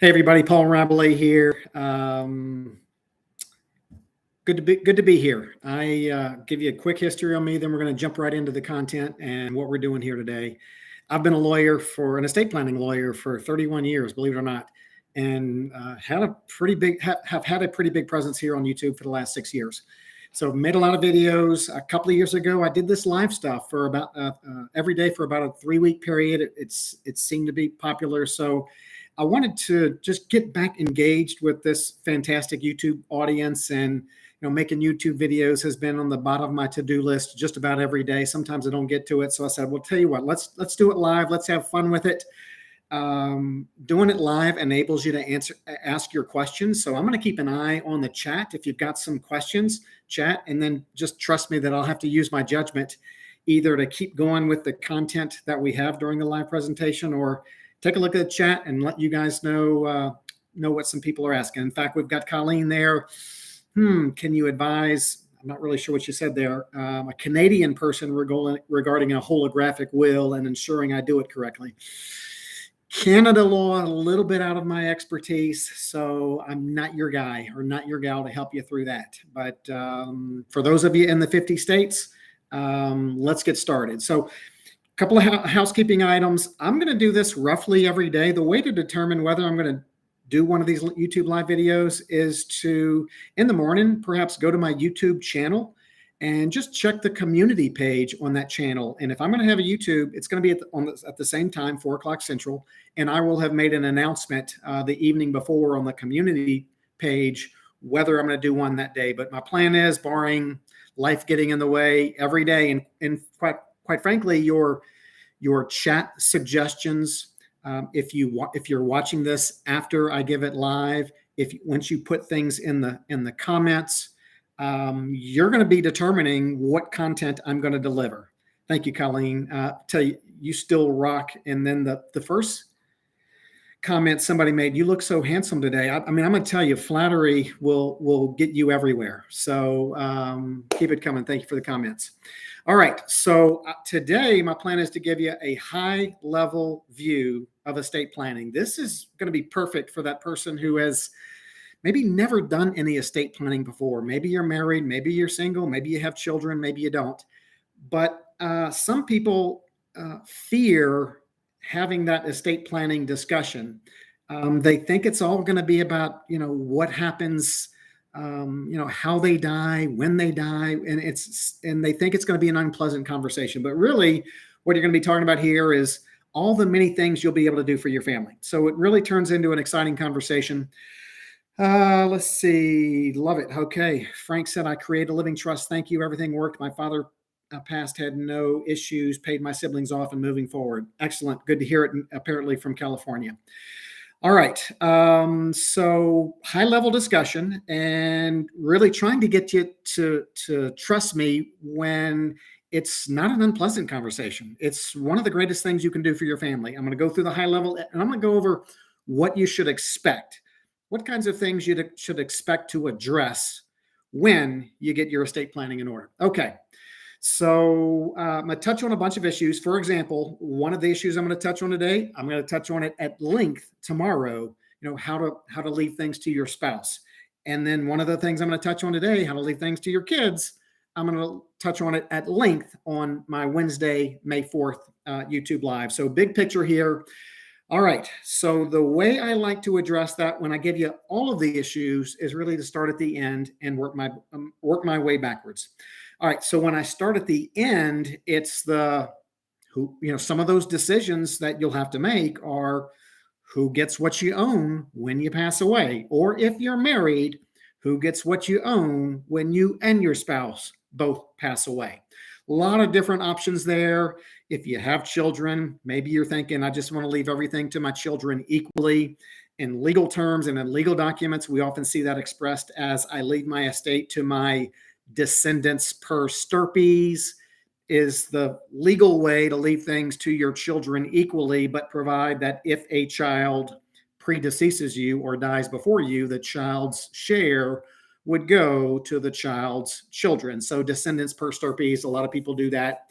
Hey everybody, Paul Rabelais here. Good to be here. I give you a quick history on me, then we're going to jump right into the content and what we're doing here today. I've been an estate planning lawyer for 31 years, believe it or not, and have had a pretty big presence here on YouTube for the last 6 years. So I've made a lot of videos. A couple of years ago, I did this live stuff for about every day for about a 3-week period. It seemed to be popular, so I wanted to just get back engaged with this fantastic YouTube audience. And making YouTube videos has been on the bottom of my to-do list just about every day. Sometimes I don't get to it, so I said, well, tell you what, let's do it live. Let's have fun with it. Doing it live enables you to ask your questions. So I'm going to keep an eye on the chat. If you've got some questions, chat, and then just trust me that I'll have to use my judgment either to keep going with the content that we have during the live presentation, or take a look at the chat and let you guys know what some people are asking. In fact, we've got Colleen there. Can you advise? I'm not really sure what you said there. A Canadian person regarding a holographic will and ensuring I do it correctly. Canada law, a little bit out of my expertise, so I'm not your guy or not your gal to help you through that. But for those of you in the 50 states, let's get started. So couple of housekeeping items. I'm going to do this roughly every day. The way to determine whether I'm going to do one of these YouTube live videos is to, in the morning, perhaps go to my YouTube channel and just check the community page on that channel. And if I'm going to have a YouTube, it's going to be at the same time, 4 o'clock Central, and I will have made an announcement the evening before on the community page whether I'm going to do one that day. But my plan is, barring life getting in the way, every day, and quite frankly, your chat suggestions, if you're watching this after I give it live, once you put things in the comments, you're going to be determining what content I'm going to deliver. Thank you, Colleen. Tell you still rock. And then the first comment somebody made, you look so handsome today. I mean, I'm going to tell you, flattery will get you everywhere. So keep it coming. Thank you for the comments. All right. So today, my plan is to give you a high level view of estate planning. This is going to be perfect for that person who has maybe never done any estate planning before. Maybe you're married, maybe you're single, maybe you have children, maybe you don't. But some people fear having that estate planning discussion. They think it's all going to be about, what happens, how they die, when they die, and they think it's going to be an unpleasant conversation. But really, what you're going to be talking about here is all the many things you'll be able to do for your family. So it really turns into an exciting conversation. Let's see. Love it. Okay. Frank said, I created a living trust. Thank you. Everything worked. My father passed, had no issues, paid my siblings off, and moving forward. Excellent. Good to hear it, apparently from California. All right. So high level discussion and really trying to get you to trust me when it's not an unpleasant conversation. It's one of the greatest things you can do for your family. I'm going to go through the high level and I'm going to go over what you should expect, what kinds of things you should expect to address when you get your estate planning in order. Okay. So I'm going to touch on a bunch of issues. For example, one of the issues I'm going to touch on today, I'm going to touch on it at length tomorrow, how to leave things to your spouse. And then one of the things I'm going to touch on today, how to leave things to your kids, I'm going to touch on it at length on my Wednesday, May 4th YouTube Live. So big picture here. All right. So the way I like to address that when I give you all of the issues is really to start at the end and work my way backwards. All right. So when I start at the end, it's some of those decisions that you'll have to make are who gets what you own when you pass away, or if you're married, who gets what you own when you and your spouse both pass away. A lot of different options there. If you have children, maybe you're thinking, I just want to leave everything to my children equally. In legal terms and in legal documents, we often see that expressed as I leave my estate to my descendants per stirpes, is the legal way to leave things to your children equally, but provide that if a child predeceases you or dies before you, the child's share would go to the child's children. So descendants per stirpes, a lot of people do that.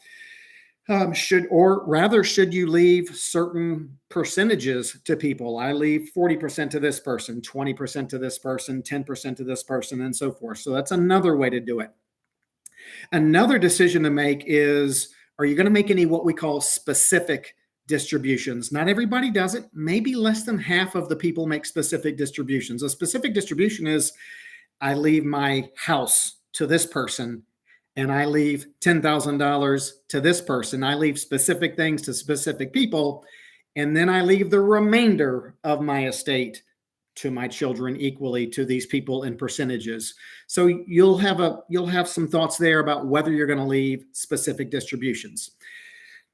Should you leave certain percentages to people? I leave 40% to this person, 20% to this person, 10% to this person, and so forth. So that's another way to do it. Another decision to make is, are you going to make any what we call specific distributions? Not everybody does it. Maybe less than half of the people make specific distributions. A specific distribution is, I leave my house to this person and I leave $10,000 to this person. I leave specific things to specific people, and then I leave the remainder of my estate to my children equally to these people in percentages. So you'll have some thoughts there about whether you're going to leave specific distributions.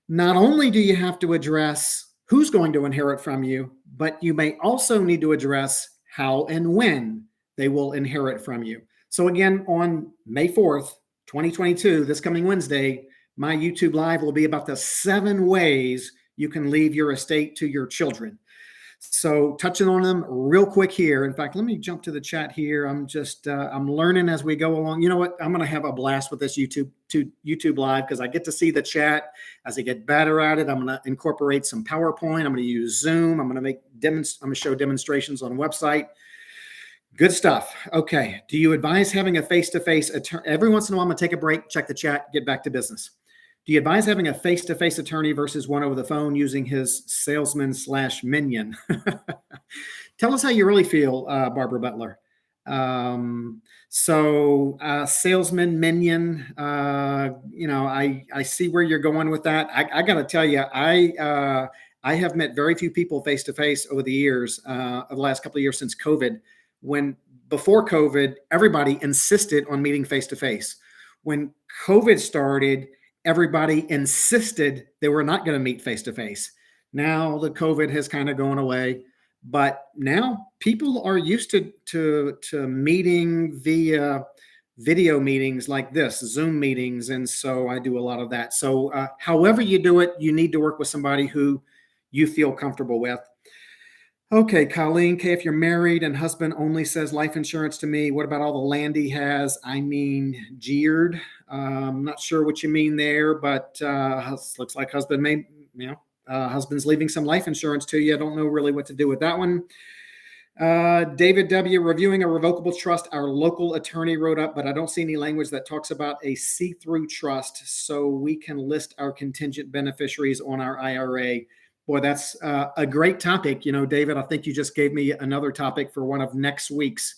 Not only do you have to address who's going to inherit from you, but you may also need to address how and when they will inherit from you. So again, on May 4th, 2022, this coming Wednesday, my YouTube Live will be about the 7 ways you can leave your estate to your children. So touching on them real quick here. In fact, let me jump to the chat here. I'm learning as we go along. You know what? I'm going to have a blast with this YouTube Live because I get to see the chat as I get better at it. I'm going to incorporate some PowerPoint. I'm going to use Zoom. I'm going to show demonstrations on a website. Good stuff. Okay. Do you advise having a face-to-face attorney? Every once in a while, I'm going to take a break, check the chat, get back to business. Do you advise having a face-to-face attorney versus one over the phone using his salesman/minion? Tell us how you really feel, Barbara Butler. Salesman, minion, I see where you're going with that. I got to tell you, I have met very few people face-to-face over the years, of the last couple of years since COVID. When before COVID, everybody insisted on meeting face-to-face. When COVID started, everybody insisted they were not going to meet face-to-face. Now the COVID has kind of gone away, but now people are used to meeting via video meetings like this, Zoom meetings. And so I do a lot of that. So however you do it, you need to work with somebody who you feel comfortable with. Okay, Colleen K., if you're married and husband only says life insurance to me, what about all the land he has? I mean, jeered. I'm not sure what you mean there, but looks like husband's leaving some life insurance to you. I don't know really what to do with that one. David W., reviewing a revocable trust, our local attorney wrote up, but I don't see any language that talks about a see-through trust so we can list our contingent beneficiaries on our IRA. Boy, that's a great topic. David, I think you just gave me another topic for one of next week's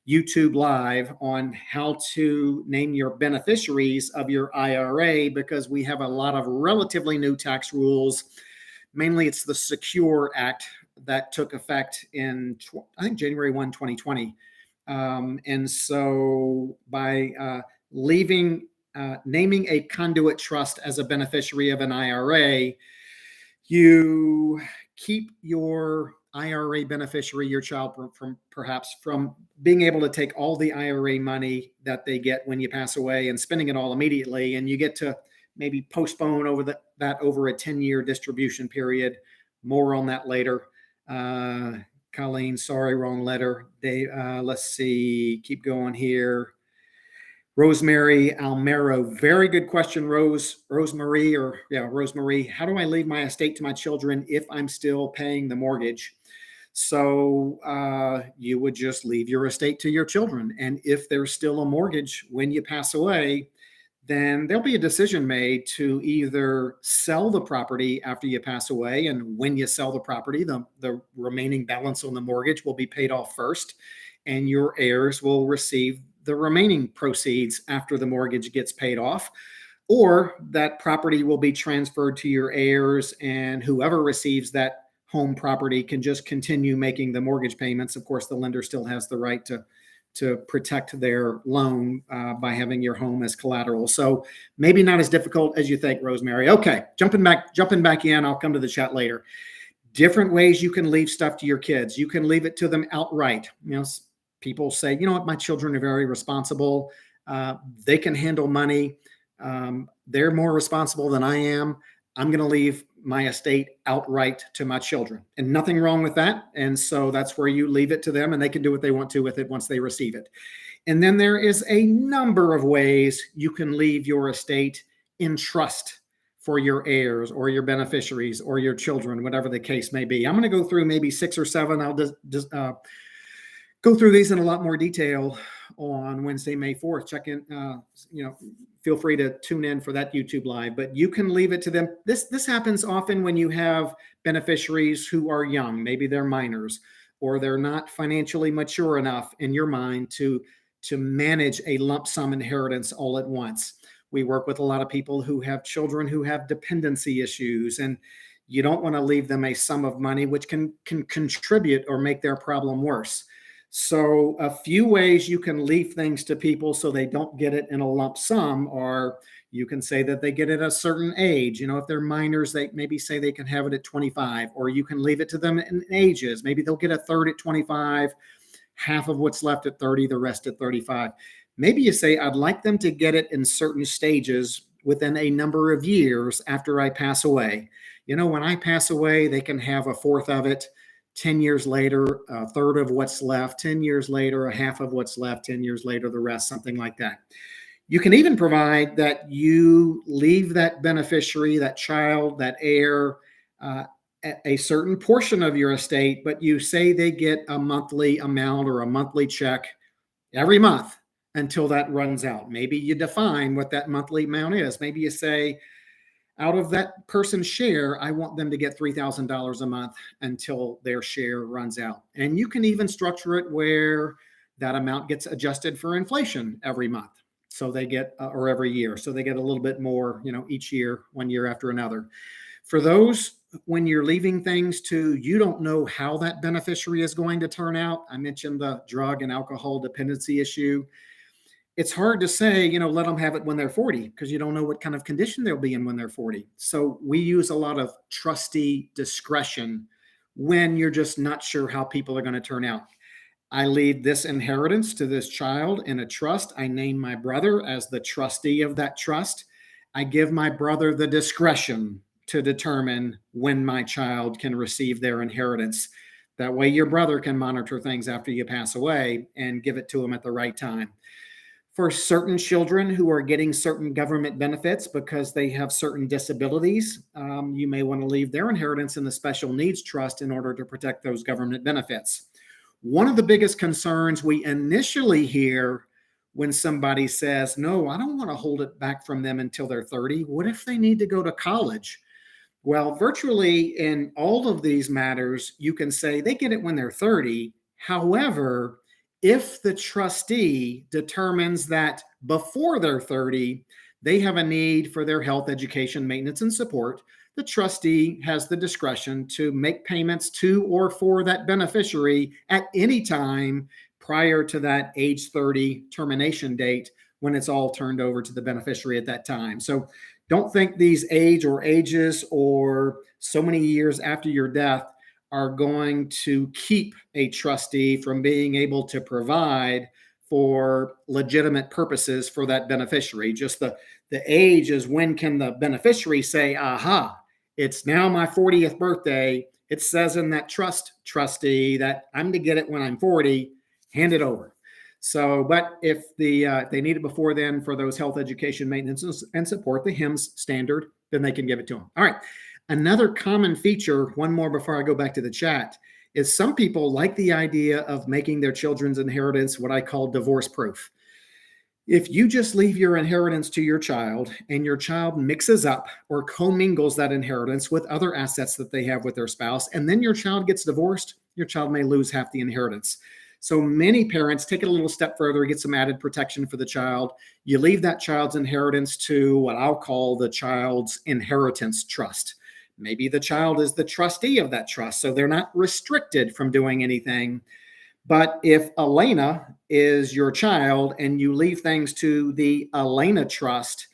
YouTube Live on how to name your beneficiaries of your IRA, because we have a lot of relatively new tax rules. Mainly it's the Secure Act that took effect in, I think, January 1, 2020. And so by naming a conduit trust as a beneficiary of an IRA, you keep your IRA beneficiary, your child, from being able to take all the IRA money that they get when you pass away and spending it all immediately. And you get to maybe postpone that over a 10-year distribution period. More on that later. Colleen, sorry, wrong letter. Dave, let's see, keep going here. Rosemary Almero, very good question, Rosemary. How do I leave my estate to my children if I'm still paying the mortgage? So you would just leave your estate to your children. And if there's still a mortgage when you pass away, then there'll be a decision made to either sell the property after you pass away. And when you sell the property, the remaining balance on the mortgage will be paid off first, and your heirs will receive the remaining proceeds after the mortgage gets paid off, or that property will be transferred to your heirs, and whoever receives that home property can just continue making the mortgage payments. Of course, the lender still has the right to protect their loan by having your home as collateral. So maybe not as difficult as you think, Rosemary. Okay, jumping back in, I'll come to the chat later. Different ways you can leave stuff to your kids. You can leave it to them outright. People say, my children are very responsible. They can handle money. They're more responsible than I am. I'm going to leave my estate outright to my children, and nothing wrong with that. And so that's where you leave it to them, and they can do what they want to with it once they receive it. And then there is a number of ways you can leave your estate in trust for your heirs or your beneficiaries or your children, whatever the case may be. I'm going to go through maybe 6 or 7. I'll just go through these in a lot more detail on Wednesday, May 4th. Check in, feel free to tune in for that YouTube live, but you can leave it to them. This happens often when you have beneficiaries who are young, maybe they're minors, or they're not financially mature enough in your mind to manage a lump sum inheritance all at once. We work with a lot of people who have children who have dependency issues, and you don't want to leave them a sum of money which can contribute or make their problem worse. So a few ways you can leave things to people so they don't get it in a lump sum are you can say that they get it at a certain age. If they're minors, they maybe say they can have it at 25, or you can leave it to them in ages. Maybe they'll get a third at 25, half of what's left at 30, the rest at 35. Maybe you say, I'd like them to get it in certain stages within a number of years after I pass away. When I pass away, they can have a fourth of it. 10 years later, a third of what's left. 10 years later, a half of what's left. 10 years later, the rest, something like that. You can even provide that you leave that beneficiary, that child, that heir, a certain portion of your estate, but you say they get a monthly amount or a monthly check every month until that runs out. Maybe you define what that monthly amount is. Maybe you say, out of that person's share, I want them to get $3,000 a month until their share runs out. And you can even structure it where that amount gets adjusted for inflation every month. So they get, or every year. So they get a little bit more, each year, one year after another. For those, when you're leaving things to, you don't know how that beneficiary is going to turn out. I mentioned the drug and alcohol dependency issue. It's hard to say, let them have it when they're 40, because you don't know what kind of condition they'll be in when they're 40. So we use a lot of trustee discretion when you're just not sure how people are going to turn out. I leave this inheritance to this child in a trust. I name my brother as the trustee of that trust. I give my brother the discretion to determine when my child can receive their inheritance. That way your brother can monitor things after you pass away and give it to them at the right time. For certain children who are getting certain government benefits because they have certain disabilities, you may want to leave their inheritance in the special needs trust in order to protect those government benefits. One of the biggest concerns we initially hear when somebody says, no, I don't want to hold it back from them until they're 30. What if they need to go to college? Well, virtually in all of these matters, you can say they get it when they're 30. However, if the trustee determines that before they're 30, they have a need for their health, education, maintenance, and support, the trustee has the discretion to make payments to or for that beneficiary at any time prior to that age 30 termination date when it's all turned over to the beneficiary at that time. So don't think these age or ages or so many years after your death are going to keep a trustee from being able to provide for legitimate purposes for that beneficiary. Just the age is when can the beneficiary say, aha, it's now my 40th birthday. It says in that trustee that I'm to get it when I'm 40, hand it over. So, but if they need it before then for those health, education, maintenance, and support, the HIMSS standard, then they can give it to them. All right. Another common feature, one more before I go back to the chat, is some people like the idea of making their children's inheritance what I call divorce proof. If you just leave your inheritance to your child and your child mixes up or commingles that inheritance with other assets that they have with their spouse, and then your child gets divorced, your child may lose half the inheritance. So many parents take it a little step further, get some added protection for the child. You leave that child's inheritance to what I'll call the child's inheritance trust. Maybe the child is the trustee of that trust, so they're not restricted from doing anything. But if Elena is your child and you leave things to the Elena trust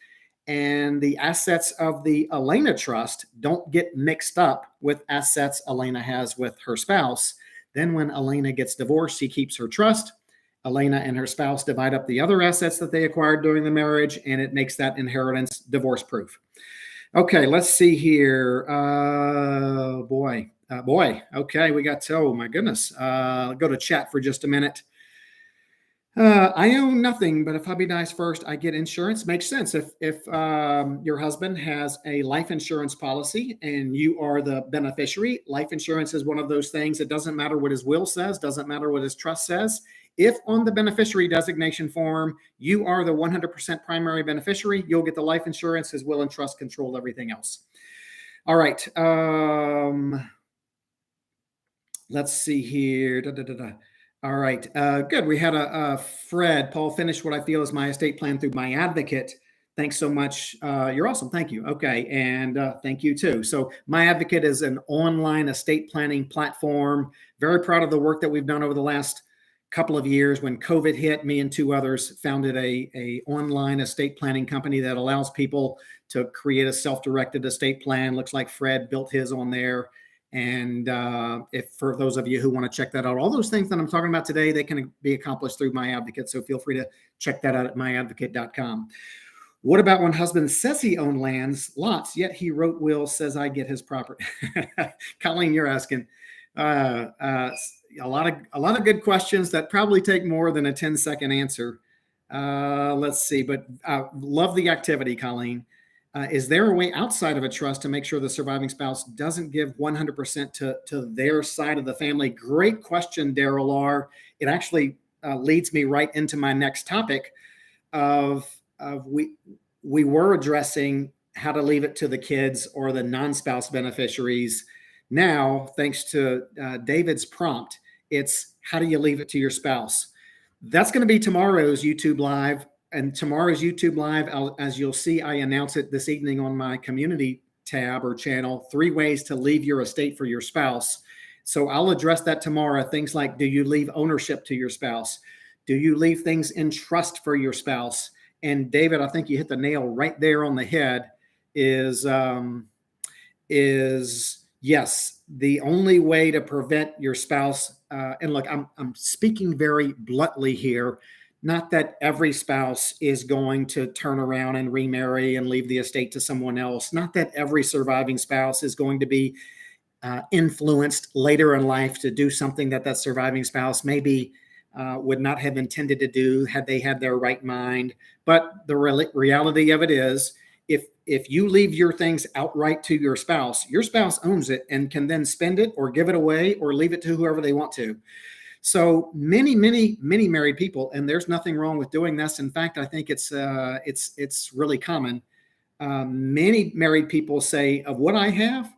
and the assets of the Elena trust don't get mixed up with assets Elena has with her spouse, then when Elena gets divorced, she keeps her trust. Elena and her spouse divide up the other assets that they acquired during the marriage, and it makes that inheritance divorce proof. Okay, let's see here. Boy. Okay, we got, oh my goodness. Go to chat for just a minute. I own nothing, but if hubby dies first, I get insurance. Makes sense. If your husband has a life insurance policy and you are the beneficiary, life insurance is one of those things. It doesn't matter what his will says, doesn't matter what his trust says. If on the beneficiary designation form you are the 100% primary beneficiary, you'll get the life insurance. His will and trust control everything else. All right. Let's see here. Da, da, da, da. All right. Good. We had a Fred. Paul finished what I feel is my estate plan through my advocate. Thanks so much. You're awesome. Thank you. Okay. And thank you too. So, My Advocate is an online estate planning platform. Very proud of the work that we've done over the last couple of years. When COVID hit, me and two others founded a online estate planning company that allows people to create a self-directed estate plan. Looks like Fred built his on there. And if for those of you who want to check that out, all those things that I'm talking about today, they can be accomplished through My Advocate. So feel free to check that out at myadvocate.com. What about when husband says he owns lands, lots, yet he wrote will, says I get his property? Colleen, you're asking a lot of good questions that probably take more than a 10-second answer. Let's see, but love the activity, Colleen. Is there a way outside of a trust to make sure the surviving spouse doesn't give 100% to their side of the family? Great question, Daryl R. It actually leads me right into my next topic of we were addressing how to leave it to the kids or the non-spouse beneficiaries. Now, thanks to David's prompt, it's how do you leave it to your spouse? That's going to be tomorrow's YouTube Live. And tomorrow's YouTube Live, as you'll see, I announce it this evening on my community tab or channel, 3 ways to leave your estate for your spouse. So I'll address that tomorrow. Things like, do you leave ownership to your spouse? Do you leave things in trust for your spouse? And David, I think you hit the nail right there on the head, is yes, the only way to prevent your spouse, and look, I'm speaking very bluntly here, not that every spouse is going to turn around and remarry and leave the estate to someone else. Not that every surviving spouse is going to be influenced later in life to do something that surviving spouse maybe would not have intended to do had they had their right mind. But the reality of it is, if you leave your things outright to your spouse owns it and can then spend it or give it away or leave it to whoever they want to. So many married people, and there's nothing wrong with doing this. In fact, I think it's really common. Many married people say, of what I have,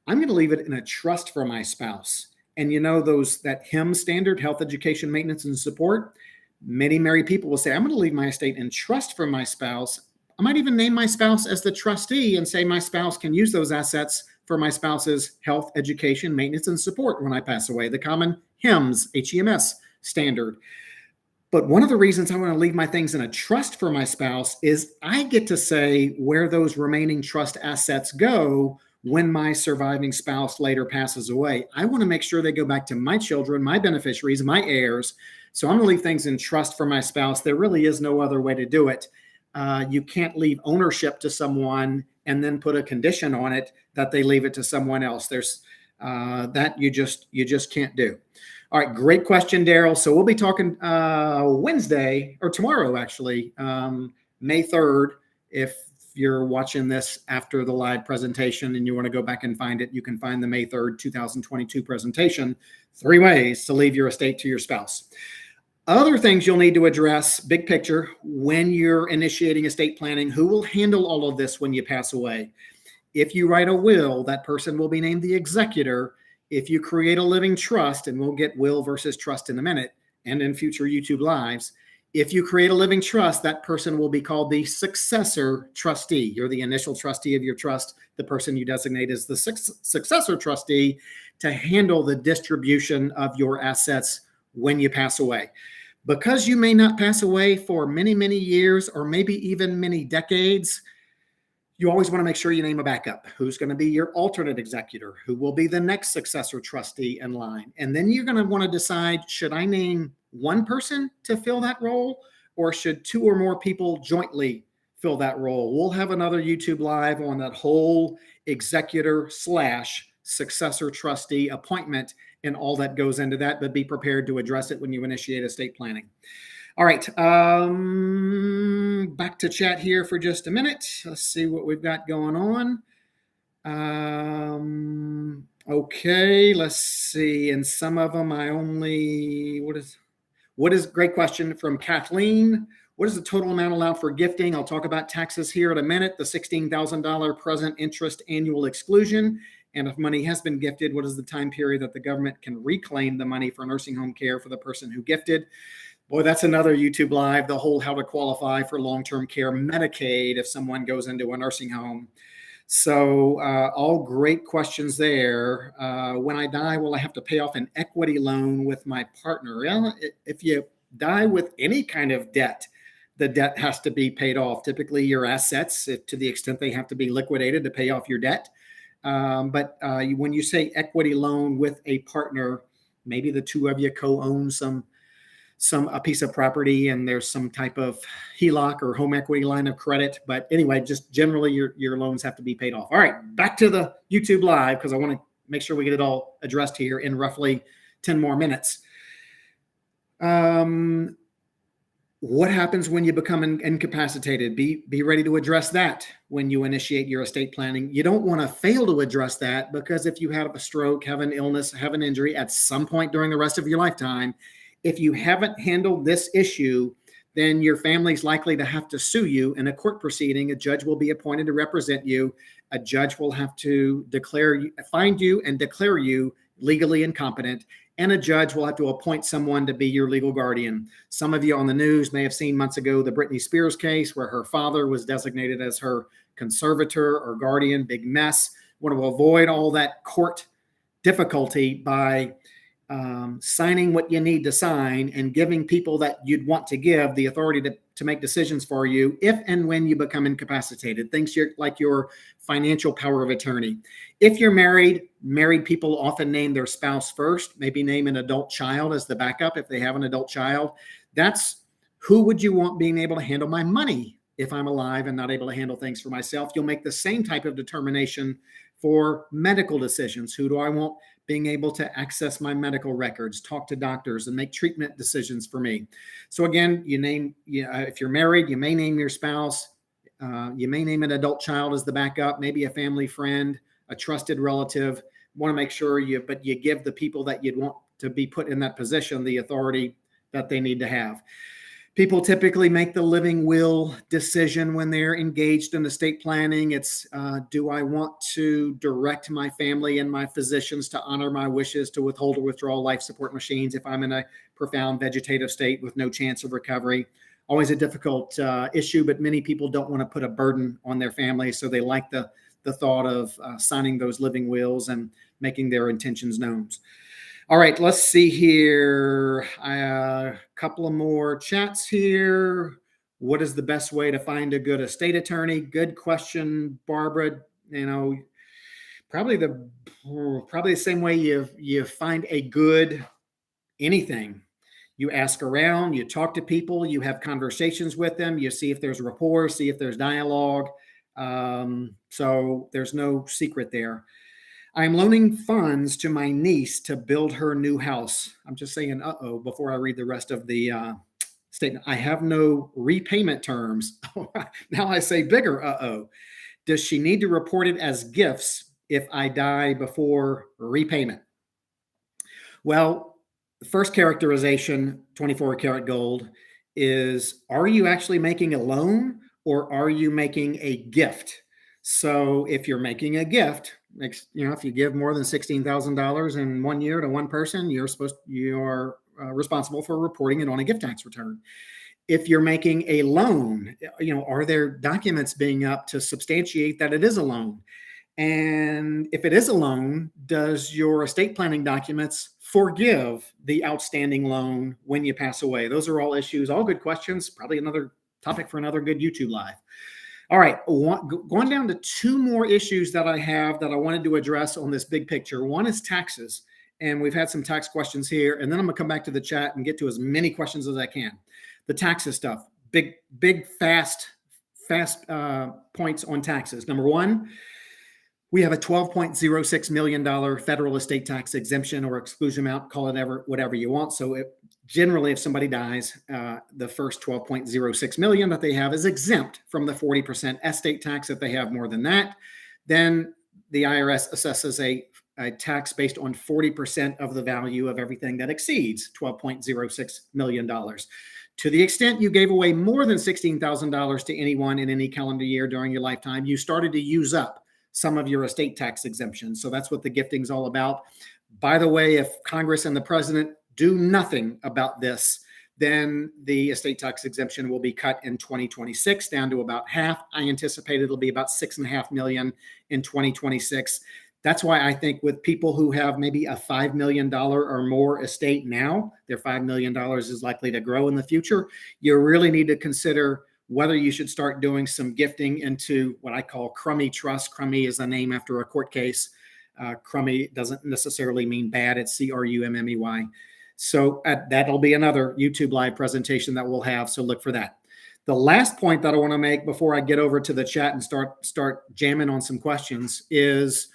I'm going to leave it in a trust for my spouse. And that HIM standard, health, education, maintenance, and support. Many married people will say, I'm going to leave my estate in trust for my spouse. I might even name my spouse as the trustee and say my spouse can use those assets for my spouse's health, education, maintenance, and support when I pass away. The common HIMS, HEMS standard. But one of the reasons I want to leave my things in a trust for my spouse is I get to say where those remaining trust assets go when my surviving spouse later passes away. I want to make sure they go back to my children, my beneficiaries, my heirs. So I'm going to leave things in trust for my spouse. There really is no other way to do it. You can't leave ownership to someone and then put a condition on it that they leave it to someone else. There's that you just can't do. All right, great question, Daryl. So we'll be talking Wednesday or tomorrow, actually, May 3rd. If you're watching this after the live presentation and you want to go back and find it, you can find the May 3rd, 2022 presentation, 3 ways to leave your estate to your spouse. Other things you'll need to address, big picture, when you're initiating estate planning, who will handle all of this when you pass away? If you write a will, that person will be named the executor. If you create a living trust, and we'll get will versus trust in a minute and in future YouTube Lives, if you create a living trust, that person will be called the successor trustee. You're the initial trustee of your trust. The person you designate as the successor trustee to handle the distribution of your assets when you pass away. Because you may not pass away for many, many years or maybe even many decades, you always want to make sure you name a backup. Who's going to be your alternate executor? Who will be the next successor trustee in line? And then you're going to want to decide, should I name one person to fill that role, or should 2 or more people jointly fill that role? We'll have another YouTube Live on that whole executor / successor trustee appointment and all that goes into that, but be prepared to address it when you initiate estate planning. All right. Back to chat here for just a minute. Let's see what we've got going on. Okay, let's see. And some of them I only, what is great question from Kathleen. What is the total amount allowed for gifting? I'll talk about taxes here in a minute. The $16,000 present interest annual exclusion. And if money has been gifted, what is the time period that the government can reclaim the money for nursing home care for the person who gifted? Boy, that's another YouTube live, the whole how to qualify for long-term care Medicaid if someone goes into a nursing home. So all great questions there. When I die, will I have to pay off an equity loan with my partner? Well, if you die with any kind of debt, the debt has to be paid off. Typically your assets, to the extent they have to be liquidated to pay off your debt. But when you say equity loan with a partner, maybe the two of you co-own a piece of property and there's some type of HELOC or home equity line of credit. But anyway, just generally your loans have to be paid off. All right, back to the YouTube live because I want to make sure we get it all addressed here in roughly 10 more minutes. What happens when you become incapacitated? Be ready to address that when you initiate your estate planning. You don't want to fail to address that because if you have a stroke, have an illness, have an injury at some point during the rest of your lifetime, if you haven't handled this issue, then your family's likely to have to sue you in a court proceeding. A judge will be appointed to represent you. A judge will have to find you and declare you legally incompetent. And a judge will have to appoint someone to be your legal guardian. Some of you on the news may have seen months ago the Britney Spears case where her father was designated as her conservator or guardian. Big mess. Want to avoid all that court difficulty by signing what you need to sign and giving people that you'd want to give the authority to make decisions for you if and when you become incapacitated. Things like your financial power of attorney. If you're married people often name their spouse first, maybe name an adult child as the backup if they have an adult child. That's who would you want being able to handle my money if I'm alive and not able to handle things for myself. You'll make the same type of determination for medical decisions. Who do I want being able to access my medical records, talk to doctors, and make treatment decisions for me? So again, if you're married, you may name your spouse. You may name an adult child as the backup, maybe a family friend, a trusted relative. Want to make sure you give the people that you'd want to be put in that position the authority that they need to have. People typically make the living will decision when they're engaged in estate planning. It's, do I want to direct my family and my physicians to honor my wishes to withhold or withdraw life support machines if I'm in a profound vegetative state with no chance of recovery? Always a difficult issue, but many people don't want to put a burden on their family, so they like the thought of signing those living wills and making their intentions known. All right, let's see here. A couple of more chats here. What is the best way to find a good estate attorney? Good question, Barbara. Probably the same way you find a good anything. You ask around, you talk to people, you have conversations with them, you see if there's rapport, see if there's dialogue. So there's no secret there. I'm loaning funds to my niece to build her new house. I'm just saying, before I read the rest of the statement. I have no repayment terms. Now I say bigger, Does she need to report it as gifts if I die before repayment? Well, the first characterization, 24 karat gold, is are you actually making a loan or are you making a gift? So if you're making a gift, if you give more than $16,000 in 1 year to one person, you're responsible for reporting it on a gift tax return. If you're making a loan, are there documents being up to substantiate that it is a loan? And if it is a loan, does your estate planning documents forgive the outstanding loan when you pass away? Those are all issues, all good questions, probably another topic for another good YouTube live. All right, going down to two more issues that I have that I wanted to address on this big picture. One is taxes, and we've had some tax questions here, and then I'm gonna come back to the chat and get to as many questions as I can. The taxes stuff, big, fast points on taxes. Number one, we have a $12.06 million federal estate tax exemption or exclusion amount, call it whatever you want. So generally, if somebody dies, the first 12.06 million that they have is exempt from the 40% estate tax. If they have more than that, then the IRS assesses a tax based on 40% of the value of everything that exceeds $12.06 million. To the extent you gave away more than $16,000 to anyone in any calendar year during your lifetime, you started to use up some of your estate tax exemptions. So that's what the gifting is all about. By the way, if Congress and the president do nothing about this, then the estate tax exemption will be cut in 2026 down to about half. I anticipate it'll be about 6.5 million in 2026. That's why I think with people who have maybe a $5 million or more estate now, their $5 million is likely to grow in the future. You really need to consider whether you should start doing some gifting into what I call crummy trust. Crummy is a name after a court case. Crummy doesn't necessarily mean bad. It's CRUMMEY. So that'll be another YouTube live presentation that we'll have. So look for that. The last point that I want to make before I get over to the chat and start jamming on some questions is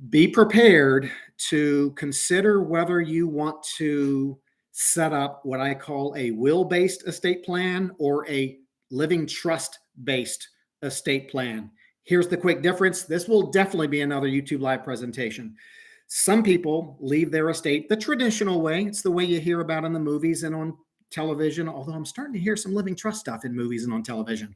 be prepared to consider whether you want to set up what I call a will-based estate plan or a living trust-based estate plan. Here's the quick difference. This will definitely be another YouTube live presentation. Some people leave their estate the traditional way. It's the way you hear about in the movies and on television, although I'm starting to hear some living trust stuff in movies and on television.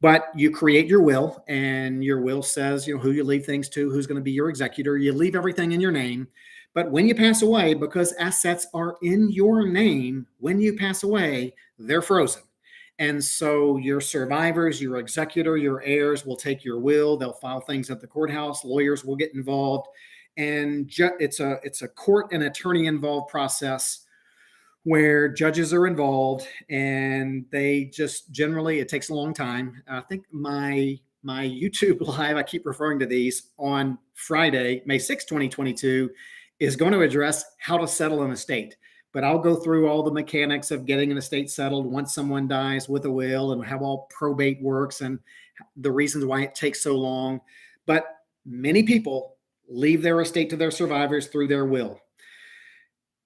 But you create your will, and your will says, who you leave things to, who's going to be your executor. You leave everything in your name. But when you pass away, because assets are in your name, when you pass away, they're frozen. And so your survivors, your executor, your heirs will take your will. They'll file things at the courthouse. Lawyers will get involved. And it's a court and attorney involved process where judges are involved, and they just generally, it takes a long time. I think my YouTube live, I keep referring to these, on Friday, May 6, 2022, is going to address how to settle an estate. But I'll go through all the mechanics of getting an estate settled once someone dies with a will, and how all probate works and the reasons why it takes so long. But many people leave their estate to their survivors through their will.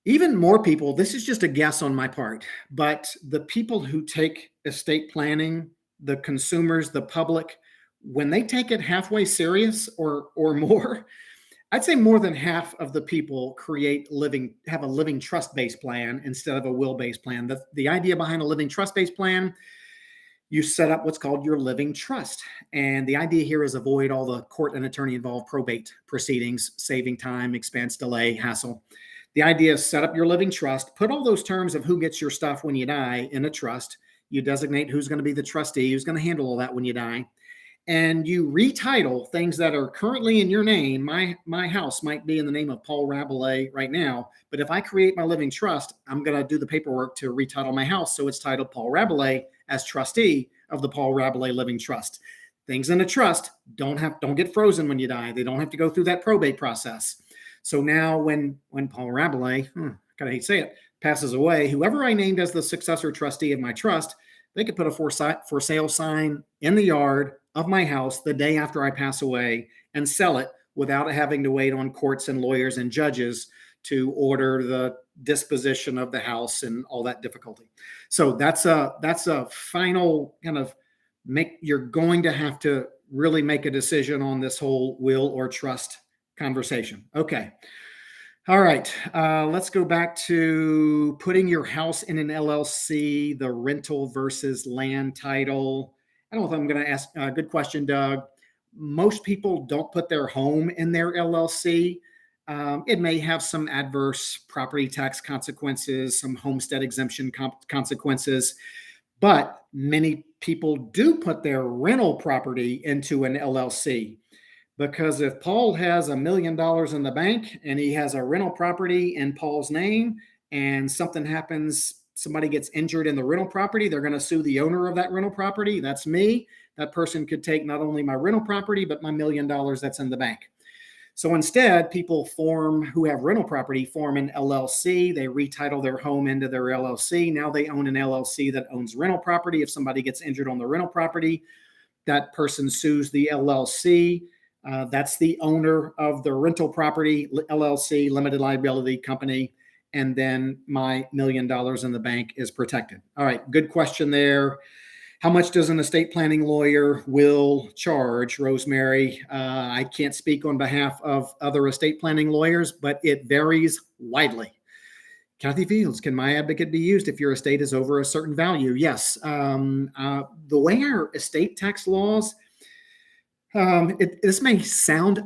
Even more people, this is just a guess on my part, but the people who take estate planning, the consumers, the public, when they take it halfway serious or more, I'd say more than half of the people have a living trust-based plan instead of a will-based plan. The idea behind a living trust-based plan, you set up what's called your living trust. And the idea here is avoid all the court and attorney involved probate proceedings, saving time, expense, delay, hassle. The idea is set up your living trust, put all those terms of who gets your stuff when you die in a trust. You designate who's going to be the trustee, who's going to handle all that when you die. And you retitle things that are currently in your name. My house might be in the name of Paul Rabelais right now, but if I create my living trust, I'm going to do the paperwork to retitle my house so it's titled Paul Rabelais as trustee of the Paul Rabelais Living Trust. Things in a trust don't get frozen when you die. They don't have to go through that probate process. So now when Paul Rabelais, kind of hate to say it, passes away, whoever I named as the successor trustee of my trust, they could put a for sale sign in the yard of my house the day after I pass away and sell it without having to wait on courts and lawyers and judges to order the disposition of the house and all that difficulty. So that's a final kind of you're going to have to really make a decision on this whole will or trust conversation. Okay. All right. Let's go back to putting your house in an LLC, the rental versus land title. I don't know if I'm going to ask a good question, Doug. Most people don't put their home in their LLC. It may have some adverse property tax consequences, some homestead exemption consequences, but many people do put their rental property into an LLC. Because if Paul has $1 million in the bank and he has a rental property in Paul's name and something happens, somebody gets injured in the rental property, they're going to sue the owner of that rental property. That's me. That person could take not only my rental property, but my $1 million that's in the bank. So instead, people who have rental property form an LLC. They retitle their home into their LLC. Now they own an LLC that owns rental property. If somebody gets injured on the rental property, that person sues the LLC. That's the owner of the rental property, LLC, limited liability company. and then my $1 million in the bank is protected. All right, good question there. How much does an estate planning lawyer will charge, Rosemary? I can't speak on behalf of other estate planning lawyers, but it varies widely. Kathy Fields, can my advocate be used if your estate is over a certain value? Yes. The way our estate tax laws, this may sound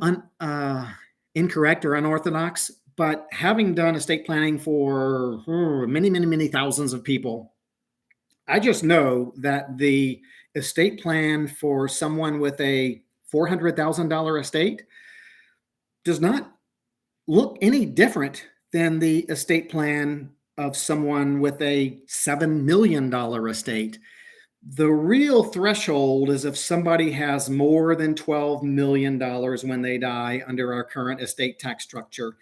incorrect or unorthodox, but having done estate planning for many, many, many thousands of people, I just know that the estate plan for someone with a $400,000 estate does not look any different than the estate plan of someone with a $7 million estate. The real threshold is if somebody has more than $12 million when they die under our current estate tax structure.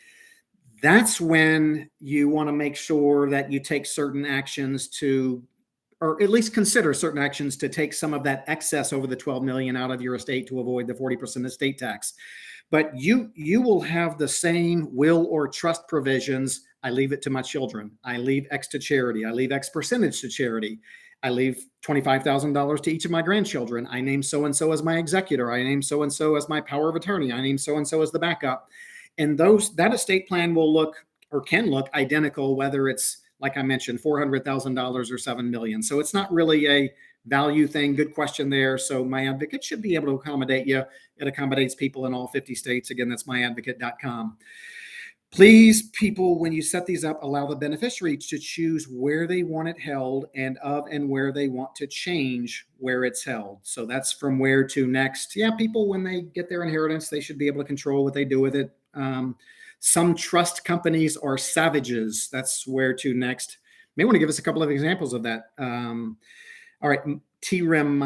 That's when you want to make sure that you take certain actions to, or at least consider certain actions to take some of that excess over the 12 million out of your estate to avoid the 40% estate tax. But you will have the same will or trust provisions. I leave it to my children. I leave X to charity. I leave X percentage to charity. I leave $25,000 to each of my grandchildren. I name so-and-so as my executor. I name so-and-so as my power of attorney. I name so-and-so as the backup. And that estate plan will look or can look identical, whether it's, like I mentioned, $400,000 or $7 million. So it's not really a value thing. Good question there. So my advocate should be able to accommodate you. It accommodates people in all 50 states. Again, that's myadvocate.com. Please, people, when you set these up, allow the beneficiary to choose where they want it held and where they want to change where it's held. So that's from where to next. Yeah, people, when they get their inheritance, they should be able to control what they do with it. Some trust companies are savages. That's where to next. May want to give us a couple of examples of that. All right, TREM,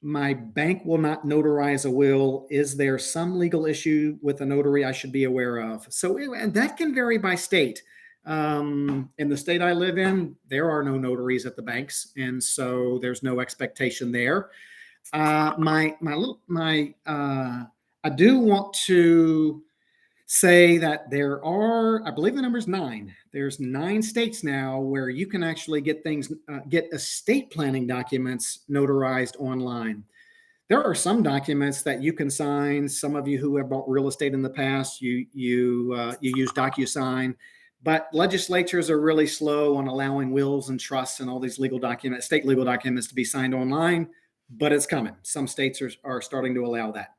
my bank will not notarize a will. Is there some legal issue with a notary I should be aware of? So, and that can vary by state. In the state I live in, there are no notaries at the banks, and so there's no expectation there. I do want to say that there are, I believe the number is 9. There's 9 states now where you can actually get estate planning documents notarized online. There are some documents that you can sign. Some of you who have bought real estate in the past, you use DocuSign, but legislatures are really slow on allowing wills and trusts and all these legal documents, state legal documents, to be signed online. But it's coming. Some states are starting to allow that.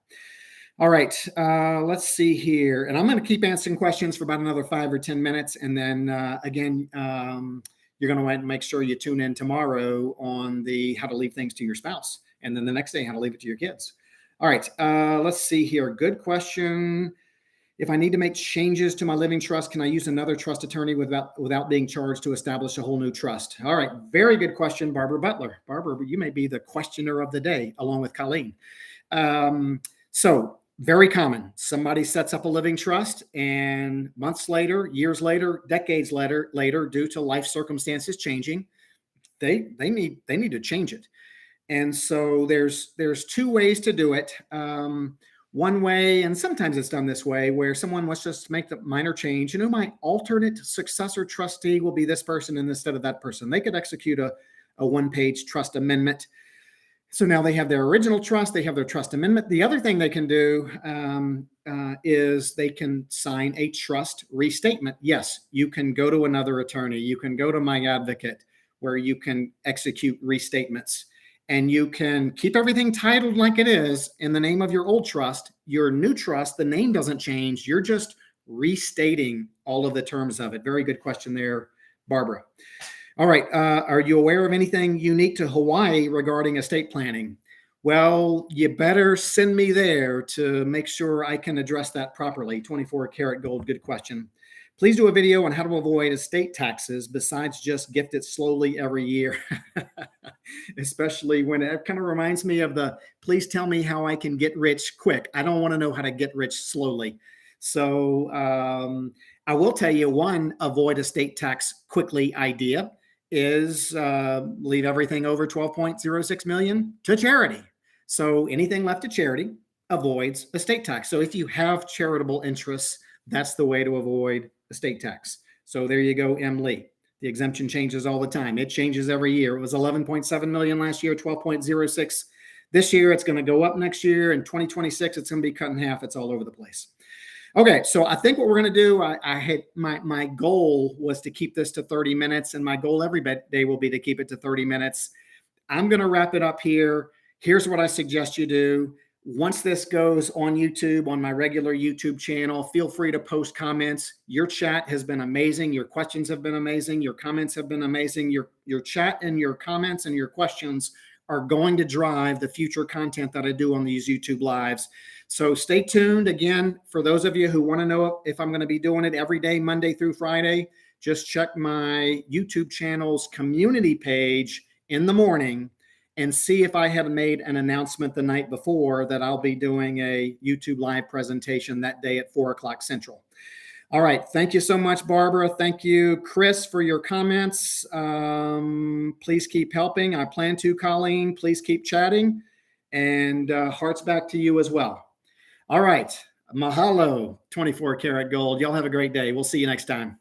All right, let's see here. And I'm going to keep answering questions for about another 5 or 10 minutes. And then again, you're going to want to make sure you tune in tomorrow on the how to leave things to your spouse. And then the next day, how to leave it to your kids. All right, let's see here. Good question. If I need to make changes to my living trust, can I use another trust attorney without being charged to establish a whole new trust? All right, very good question, Barbara Butler. Barbara, you may be the questioner of the day, along with Colleen. So very common. Somebody sets up a living trust, and months later, years later, decades later, due to life circumstances changing, they need to change it. And so there's 2 ways to do it. One way, and sometimes it's done this way, where someone wants just to make the minor change. My alternate successor trustee will be this person instead of that person. They could execute a 1-page trust amendment. So now they have their original trust, they have their trust amendment. The other thing they can do is they can sign a trust restatement. Yes, you can go to another attorney. You can go to my advocate where you can execute restatements. And you can keep everything titled like it is in the name of your old trust. Your new trust, the name doesn't change. You're just restating all of the terms of it. Very good question there, Barbara. All right. Are you aware of anything unique to Hawaii regarding estate planning? Well, you better send me there to make sure I can address that properly. 24 karat gold. Good question. Please do a video on how to avoid estate taxes besides just gift it slowly every year. Especially when it kind of reminds me of please tell me how I can get rich quick. I don't want to know how to get rich slowly. So I will tell you one avoid estate tax quickly idea is leave everything over 12.06 million to charity. So anything left to charity avoids estate tax. So if you have charitable interests, that's the way to avoid estate tax. So there you go, M. Lee. The exemption changes all the time. It changes every year. It was 11.7 million last year, 12.06 this year. It's going to go up next year. In 2026, it's going to be cut in half. It's all over the place. Okay, so I think what we're going to do, I had my goal was to keep this to 30 minutes, and my goal every day will be to keep it to 30 minutes. I'm going to wrap it up here. Here's what I suggest you do. Once this goes on YouTube, on my regular YouTube channel, feel free to post comments. Your chat has been amazing. Your questions have been amazing. Your comments have been amazing. Your chat and your comments and your questions are going to drive the future content that I do on these YouTube lives. So stay tuned. Again, for those of you who want to know if I'm going to be doing it every day, Monday through Friday, just check my YouTube channel's community page in the morning and see if I have made an announcement the night before that I'll be doing a YouTube live presentation that day at 4 o'clock Central. All right. Thank you so much, Barbara. Thank you, Chris, for your comments. Please keep helping. I plan to, Colleen. Please keep chatting. And hearts back to you as well. All right. Mahalo, 24 karat gold. Y'all have a great day. We'll see you next time.